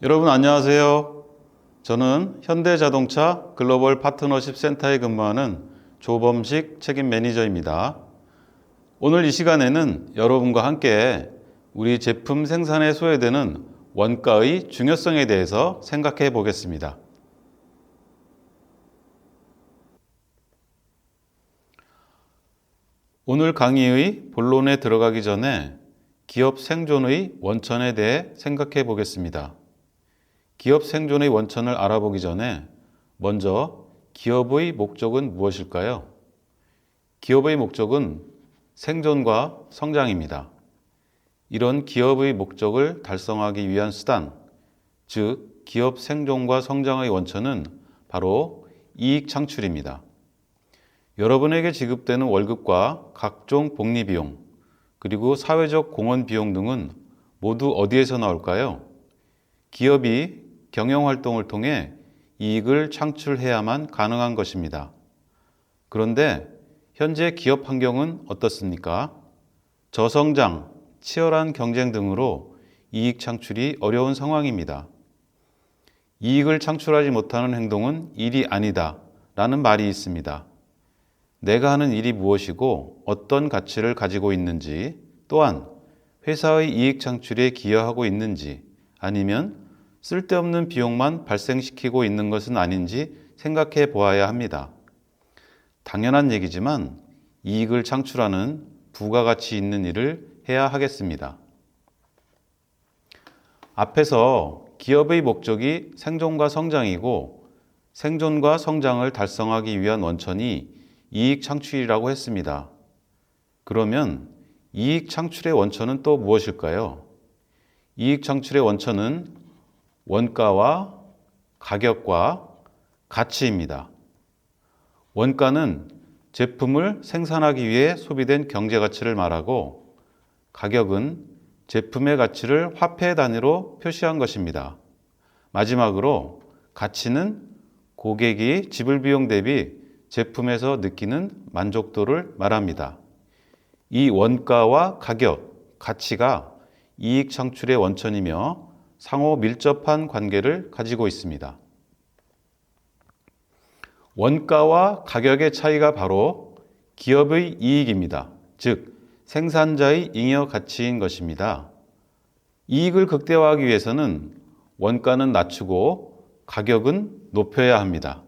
여러분 안녕하세요. 저는 현대자동차 글로벌 파트너십 센터에 근무하는 조범식 책임 매니저입니다. 오늘 이 시간에는 여러분과 함께 우리 제품 생산에 소요되는 원가의 중요성에 대해서 생각해 보겠습니다. 오늘 강의의 본론에 들어가기 전에 기업 생존의 원천에 대해 생각해 보겠습니다. 기업 생존의 원천을 알아보기 전에 먼저 기업의 목적은 무엇일까요? 기업의 목적은 생존과 성장입니다. 이런 기업의 목적을 달성하기 위한 수단, 즉 기업 생존과 성장의 원천은 바로 이익 창출입니다. 여러분에게 지급되는 월급과 각종 복리비용, 그리고 사회적 공헌 비용 등은 모두 어디에서 나올까요? 기업이 경영활동을 통해 이익을 창출해야만 가능한 것입니다. 그런데 현재 기업 환경은 어떻습니까? 저성장, 치열한 경쟁 등으로 이익 창출이 어려운 상황입니다. 이익을 창출하지 못하는 행동은 일이 아니다 라는 말이 있습니다. 내가 하는 일이 무엇이고 어떤 가치를 가지고 있는지, 또한 회사의 이익 창출에 기여하고 있는지, 아니면 쓸데없는 비용만 발생시키고 있는 것은 아닌지 생각해 보아야 합니다. 당연한 얘기지만 이익을 창출하는 부가가치 있는 일을 해야 하겠습니다. 앞에서 기업의 목적이 생존과 성장이고 생존과 성장을 달성하기 위한 원천이 이익 창출이라고 했습니다. 그러면 이익 창출의 원천은 또 무엇일까요? 이익 창출의 원천은 원가와 가격과 가치입니다. 원가는 제품을 생산하기 위해 소비된 경제가치를 말하고, 가격은 제품의 가치를 화폐 단위로 표시한 것입니다. 마지막으로 가치는 고객이 지불 비용 대비 제품에서 느끼는 만족도를 말합니다. 이 원가와 가격, 가치가 이익 창출의 원천이며 상호 밀접한 관계를 가지고 있습니다. 원가와 가격의 차이가 바로 기업의 이익입니다. 즉, 생산자의 잉여 가치인 것입니다. 이익을 극대화하기 위해서는 원가는 낮추고 가격은 높여야 합니다.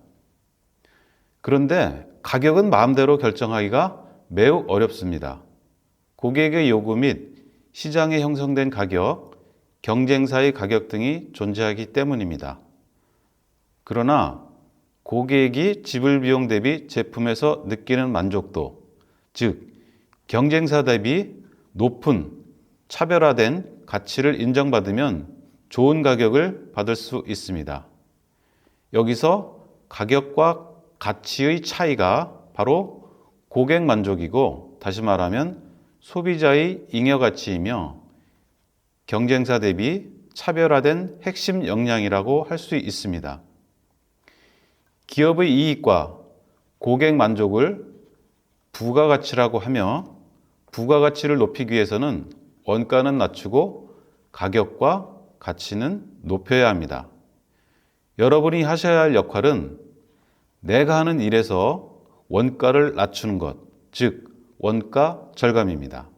그런데 가격은 마음대로 결정하기가 매우 어렵습니다. 고객의 요구 및 시장에 형성된 가격, 경쟁사의 가격 등이 존재하기 때문입니다. 그러나 고객이 지불 비용 대비 제품에서 느끼는 만족도, 즉 경쟁사 대비 높은 차별화된 가치를 인정받으면 좋은 가격을 받을 수 있습니다. 여기서 가격과 가치의 차이가 바로 고객 만족이고, 다시 말하면 소비자의 잉여 가치이며 경쟁사 대비 차별화된 핵심 역량이라고 할 수 있습니다. 기업의 이익과 고객 만족을 부가가치라고 하며, 부가가치를 높이기 위해서는 원가는 낮추고 가격과 가치는 높여야 합니다. 여러분이 하셔야 할 역할은 내가 하는 일에서 원가를 낮추는 것, 즉 원가 절감입니다.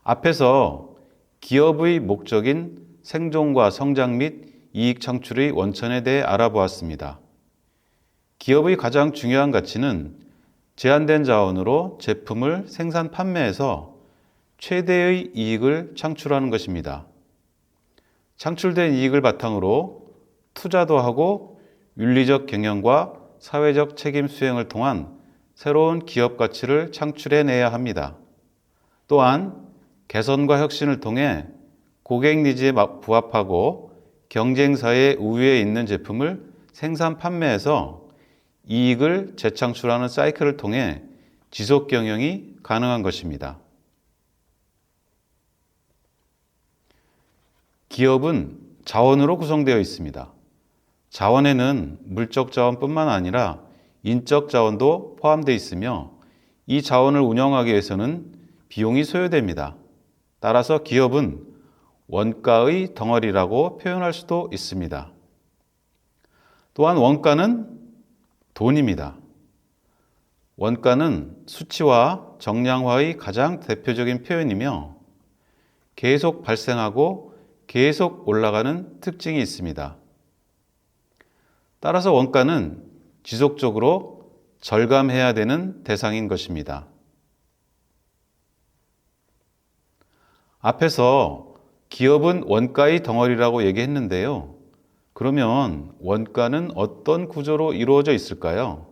앞에서 기업의 목적인 생존과 성장 및 이익 창출의 원천에 대해 알아보았습니다. 기업의 가장 중요한 가치는 제한된 자원으로 제품을 생산 판매해서 최대의 이익을 창출하는 것입니다. 창출된 이익을 바탕으로 투자도 하고 윤리적 경영과 사회적 책임 수행을 통한 새로운 기업 가치를 창출해내야 합니다. 또한 개선과 혁신을 통해 고객 니즈에 부합하고 경쟁사의 우위에 있는 제품을 생산 판매해서 이익을 재창출하는 사이클을 통해 지속 경영이 가능한 것입니다. 기업은 자원으로 구성되어 있습니다. 자원에는 물적 자원뿐만 아니라 인적 자원도 포함되어 있으며, 이 자원을 운영하기 위해서는 비용이 소요됩니다. 따라서 기업은 원가의 덩어리라고 표현할 수도 있습니다. 또한 원가는 돈입니다. 원가는 수치화, 정량화의 가장 대표적인 표현이며 계속 발생하고 계속 올라가는 특징이 있습니다. 따라서 원가는 지속적으로 절감해야 되는 대상인 것입니다. 앞에서 기업은 원가의 덩어리라고 얘기했는데요. 그러면 원가는 어떤 구조로 이루어져 있을까요?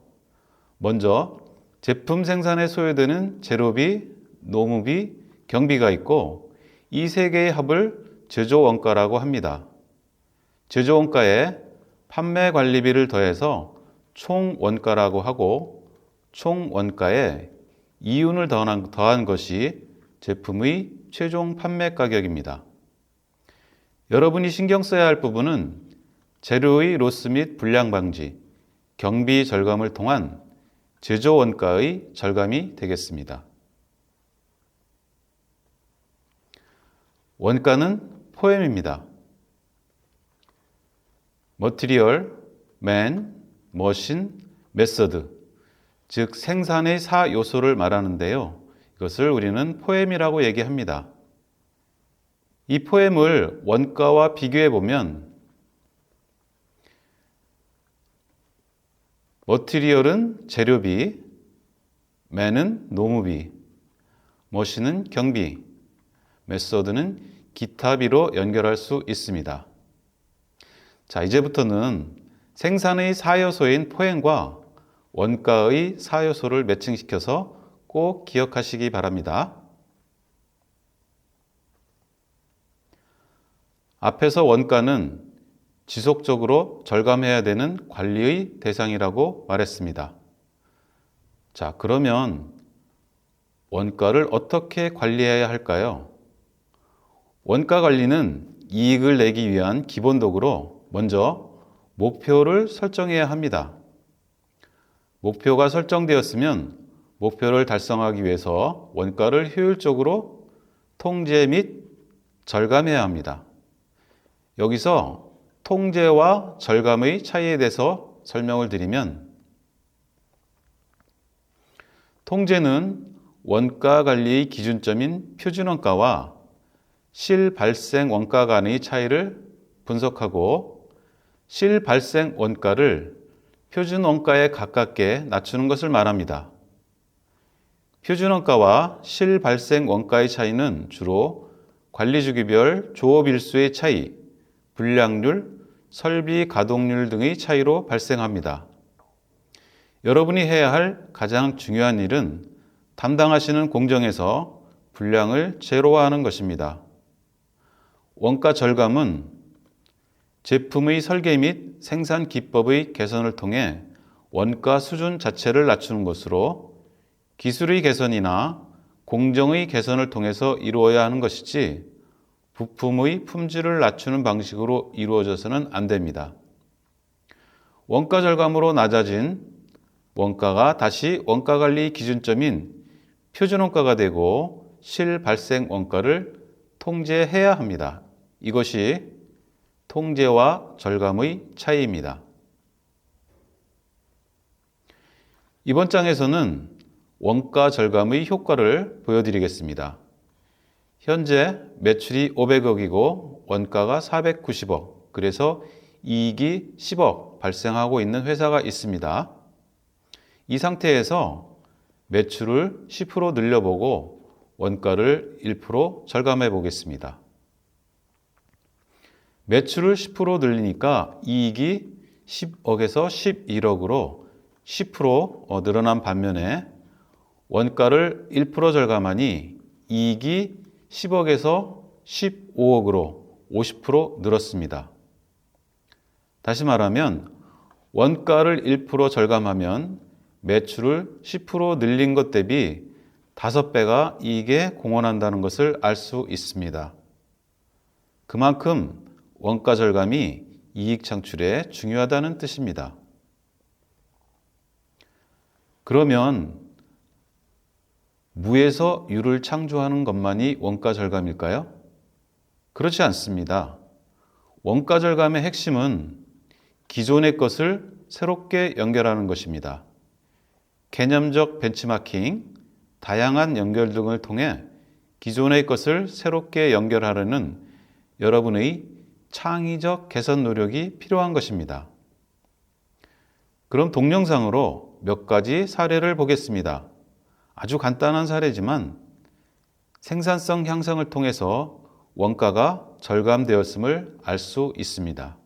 먼저 제품 생산에 소요되는 재료비, 노무비, 경비가 있고 이 세 개의 합을 제조원가라고 합니다. 제조원가에 판매 관리비를 더해서 총원가라고 하고 총원가에 이윤을 더한 것이 제품의 최종 판매 가격입니다. 여러분이 신경 써야 할 부분은 재료의 로스 및 불량 방지, 경비 절감을 통한 제조 원가의 절감이 되겠습니다. 원가는 포엠입니다. 머티리얼, 맨, 머신, 메서드, 즉 생산의 4요소를 말하는데요. 이것을 우리는 포엠이라고 얘기합니다. 이 포엠을 원가와 비교해 보면 머티리얼은 재료비, 맨은 노무비, 머신은 경비, 메서드는 기타비로 연결할 수 있습니다. 자, 이제부터는 생산의 4요소인 포엠과 원가의 4요소를 매칭시켜서 꼭 기억하시기 바랍니다. 앞에서 원가는 지속적으로 절감해야 되는 관리의 대상이라고 말했습니다. 자, 그러면 원가를 어떻게 관리해야 할까요? 원가 관리는 이익을 내기 위한 기본 도구로 먼저 목표를 설정해야 합니다. 목표가 설정되었으면 목표를 달성하기 위해서 원가를 효율적으로 통제 및 절감해야 합니다. 여기서 통제와 절감의 차이에 대해서 설명을 드리면 통제는 원가 관리의 기준점인 표준원가와 실발생 원가 간의 차이를 분석하고 실발생 원가를 표준원가에 가깝게 낮추는 것을 말합니다. 표준원가와 실발생 원가의 차이는 주로 관리주기별 조업일수의 차이, 불량률, 설비 가동률 등의 차이로 발생합니다. 여러분이 해야 할 가장 중요한 일은 담당하시는 공정에서 불량을 제로화하는 것입니다. 원가 절감은 제품의 설계 및 생산 기법의 개선을 통해 원가 수준 자체를 낮추는 것으로 기술의 개선이나 공정의 개선을 통해서 이루어야 하는 것이지 부품의 품질을 낮추는 방식으로 이루어져서는 안 됩니다. 원가 절감으로 낮아진 원가가 다시 원가관리 기준점인 표준원가가 되고 실발생 원가를 통제해야 합니다. 이것이 통제와 절감의 차이입니다. 이번 장에서는 원가 절감의 효과를 보여드리겠습니다. 현재 매출이 500억이고 원가가 490억, 그래서 이익이 10억 발생하고 있는 회사가 있습니다. 이 상태에서 매출을 10% 늘려보고 원가를 1% 절감해 보겠습니다. 매출을 10% 늘리니까 이익이 10억에서 11억으로 10% 늘어난 반면에 원가를 1% 절감하니 이익이 10억에서 15억으로 50% 늘었습니다. 다시 말하면 원가를 1% 절감하면 매출을 10% 늘린 것 대비 5배가 이익에 공헌한다는 것을 알 수 있습니다. 그만큼 원가 절감이 이익 창출에 중요하다는 뜻입니다. 그러면 무에서 유를 창조하는 것만이 원가 절감일까요? 그렇지 않습니다. 원가 절감의 핵심은 기존의 것을 새롭게 연결하는 것입니다. 개념적 벤치마킹, 다양한 연결 등을 통해 기존의 것을 새롭게 연결하려는 여러분의 창의적 개선 노력이 필요한 것입니다. 그럼 동영상으로 몇 가지 사례를 보겠습니다. 아주 간단한 사례지만 생산성 향상을 통해서 원가가 절감되었음을 알 수 있습니다.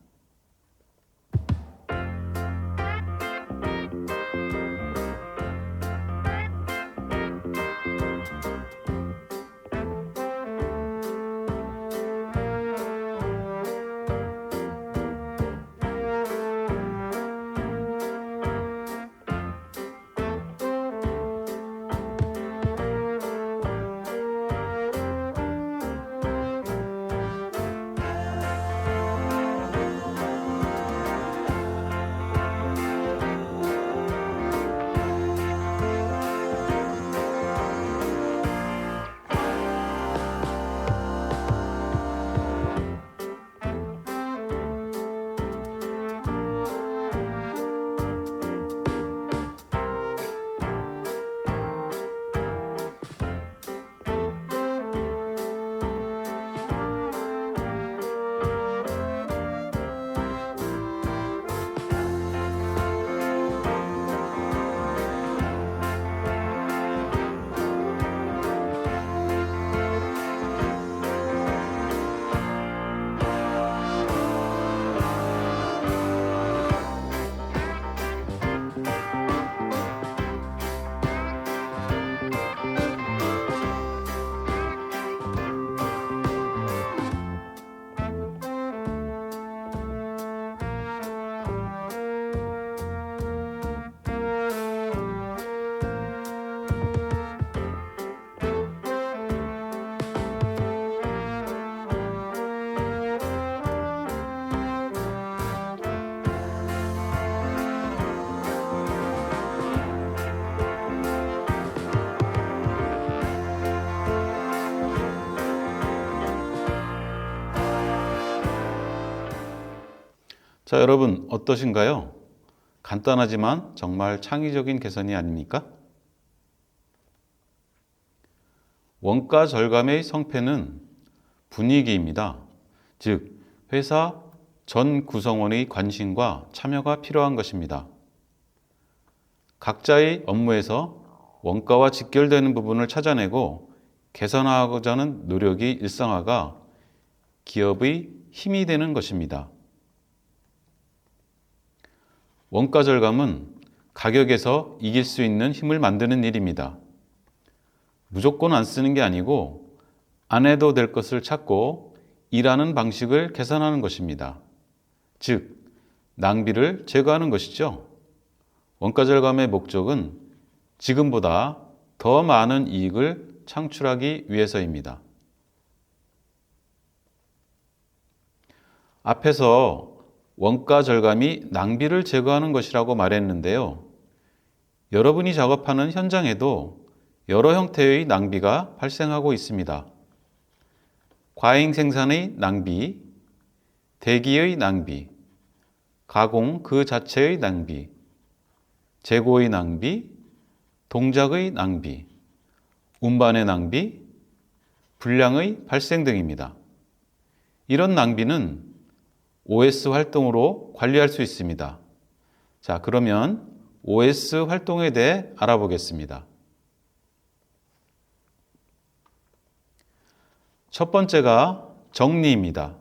자, 여러분 어떠신가요? 간단하지만 정말 창의적인 개선이 아닙니까? 원가 절감의 성패는 분위기입니다. 즉, 회사 전 구성원의 관심과 참여가 필요한 것입니다. 각자의 업무에서 원가와 직결되는 부분을 찾아내고 개선하고자 하는 노력이 일상화가 기업의 힘이 되는 것입니다. 원가 절감은 가격에서 이길 수 있는 힘을 만드는 일입니다. 무조건 안 쓰는 게 아니고 안 해도 될 것을 찾고 일하는 방식을 개선하는 것입니다. 즉, 낭비를 제거하는 것이죠. 원가 절감의 목적은 지금보다 더 많은 이익을 창출하기 위해서입니다. 앞에서 원가 절감이 낭비를 제거하는 것이라고 말했는데요. 여러분이 작업하는 현장에도 여러 형태의 낭비가 발생하고 있습니다. 과잉 생산의 낭비, 대기의 낭비, 가공 그 자체의 낭비, 재고의 낭비, 동작의 낭비, 운반의 낭비, 불량의 발생 등입니다. 이런 낭비는 OS 활동으로 관리할 수 있습니다. 자, 그러면 OS 활동에 대해 알아보겠습니다. 첫 번째가 정리입니다.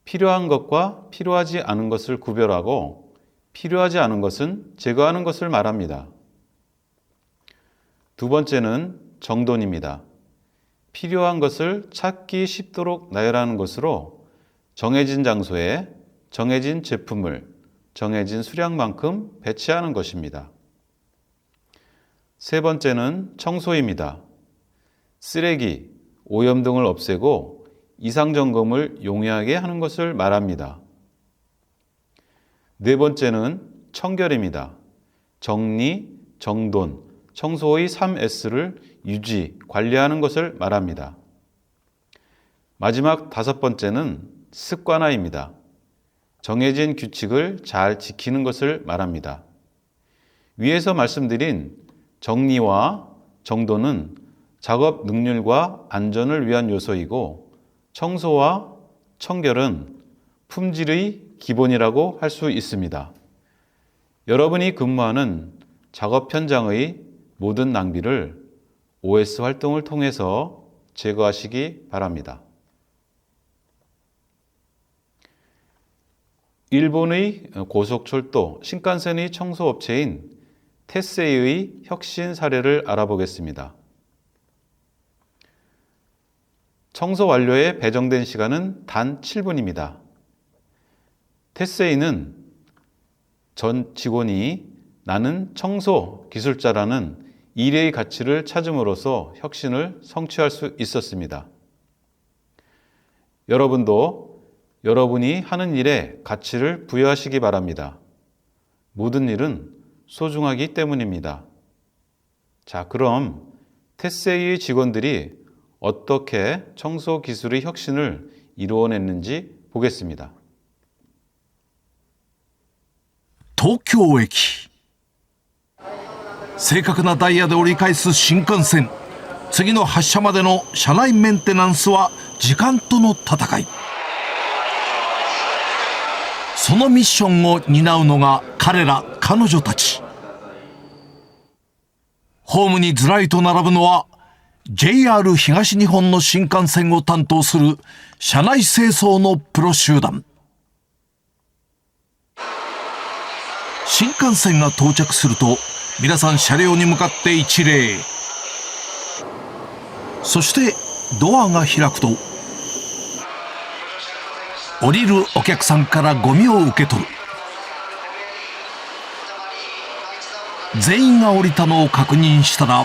필요한 것과 필요하지 않은 것을 구별하고 필요하지 않은 것은 제거하는 것을 말합니다. 두 번째는 정돈입니다. 필요한 것을 찾기 쉽도록 나열하는 것으로 정해진 장소에 정해진 제품을 정해진 수량만큼 배치하는 것입니다. 세 번째는 청소입니다. 쓰레기, 오염 등을 없애고 이상 점검을 용이하게 하는 것을 말합니다. 네 번째는 청결입니다. 정리, 정돈, 청소의 3S를 유지, 관리하는 것을 말합니다. 마지막 5번째는 습관화입니다. 정해진 규칙을 잘 지키는 것을 말합니다. 위에서 말씀드린 정리와 정돈은 작업 능률과 안전을 위한 요소이고 청소와 청결은 품질의 기본이라고 할 수 있습니다. 여러분이 근무하는 작업 현장의 모든 낭비를 OS 활동을 통해서 제거하시기 바랍니다. 일본의 고속철도 신칸센의 청소업체인 테세이의 혁신 사례를 알아보겠습니다. 청소 완료에 배정된 시간은 단 7분입니다. 테세이는 전 직원이 나는 청소 기술자라는 일의 가치를 찾음으로써 혁신을 성취할 수 있었습니다. 여러분도 여러분이 하는 일에 가치를 부여하시기 바랍니다. 모든 일은 소중하기 때문입니다. 자, 그럼 테세이의 직원들이 어떻게 청소 기술의 혁신을 이루어냈는지 보겠습니다. 東京駅。正確なダイヤで折り返す新幹線。次の発車までの車内メンテナンスは時間との戦い。そのミッションを担うのが彼ら彼女たち。ホームにずらりと並ぶのは JR 東日本の新幹線を担当する車内清掃のプロ集団。新幹線が到着すると皆さん車両に向かって一礼。そしてドアが開くと降りるお客さんからゴミを受け取る。全員が降りたのを確認したら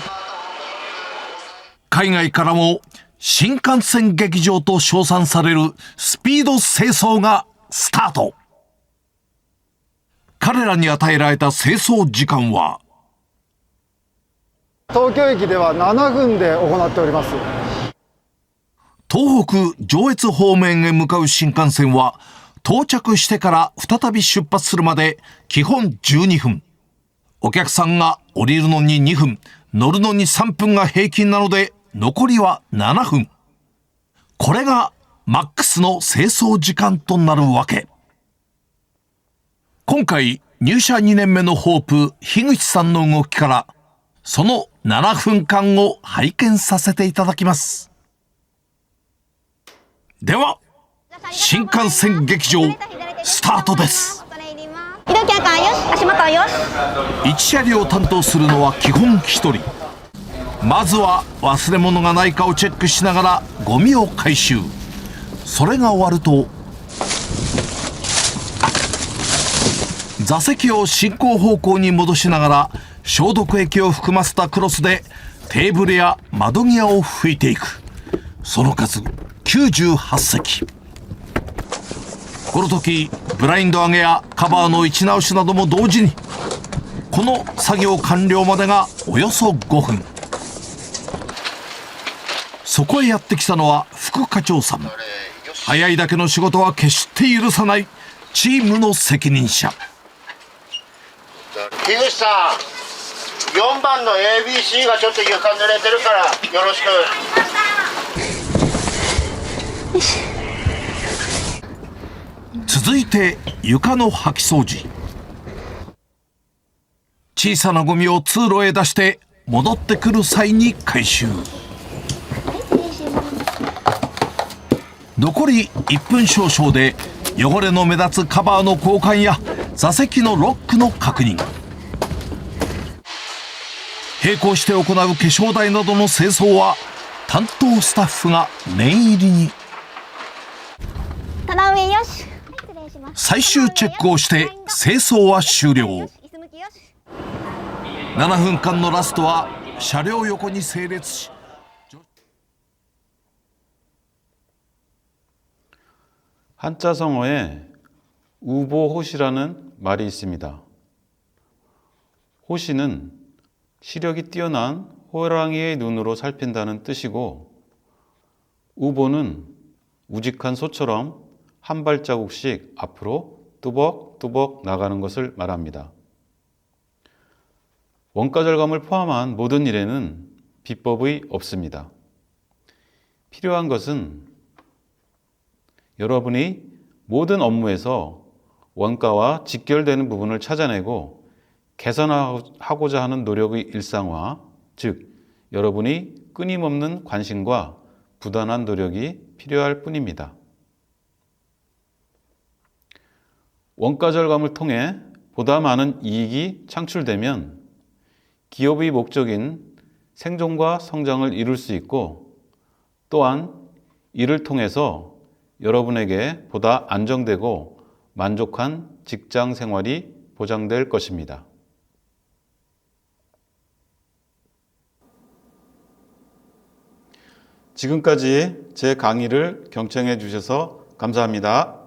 海外からも新幹線劇場と称賛されるスピード清掃がスタート。彼らに与えられた清掃時間は東京駅では7分で行っております。東北上越方面へ向かう新幹線は到着してから再び出発するまで基本12分。お客さんが降りるのに2分、乗るのに3分が平均なので残りは7分。これがマックスの清掃時間となるわけ。今回入社2年目のホープ樋口さんの動きからその7分間を拝見させていただきます。では新幹線劇場スタートです。1車両担当するのは基本1人。まずは忘れ物がないかをチェックしながらゴミを回収。それが終わると座席を進行方向に戻しながら消毒液を含ませたクロスでテーブルや窓際を拭いていく。その数98席。この時ブラインド上げやカバーの位置直しなども同時に。この作業完了までがおよそ5分。そこへやってきたのは副課長さん。早いだけの仕事は決して許さないチームの責任者。樋口さん、4番の ABC がちょっと床濡れてるからよろしく。続いて床の掃き掃除。小さなゴミを通路へ出して戻ってくる際に回収。残り1分少々で汚れの目立つカバーの交換や座席のロックの確認。並行して行う化粧台などの清掃は担当スタッフが念入りに。最終チェックをして清掃は終了。7分間のラストは車両横に整列し한자성어에 우보호시라는 말이 있습니다. 호시는 시력이 뛰어난 호랑이의 눈으로 살핀다는 뜻이고 우보는 우직한 소처럼 한 발자국씩 앞으로 뚜벅뚜벅 나가는 것을 말합니다. 원가 절감을 포함한 모든 일에는 비법이 없습니다. 필요한 것은 여러분이 모든 업무에서 원가와 직결되는 부분을 찾아내고 개선하고자 하는 노력의 일상화, 즉 여러분이 끊임없는 관심과 부단한 노력이 필요할 뿐입니다. 원가 절감을 통해 보다 많은 이익이 창출되면 기업의 목적인 생존과 성장을 이룰 수 있고, 또한 이를 통해서 여러분에게 보다 안정되고 만족한 직장 생활이 보장될 것입니다. 지금까지 제 강의를 경청해 주셔서 감사합니다.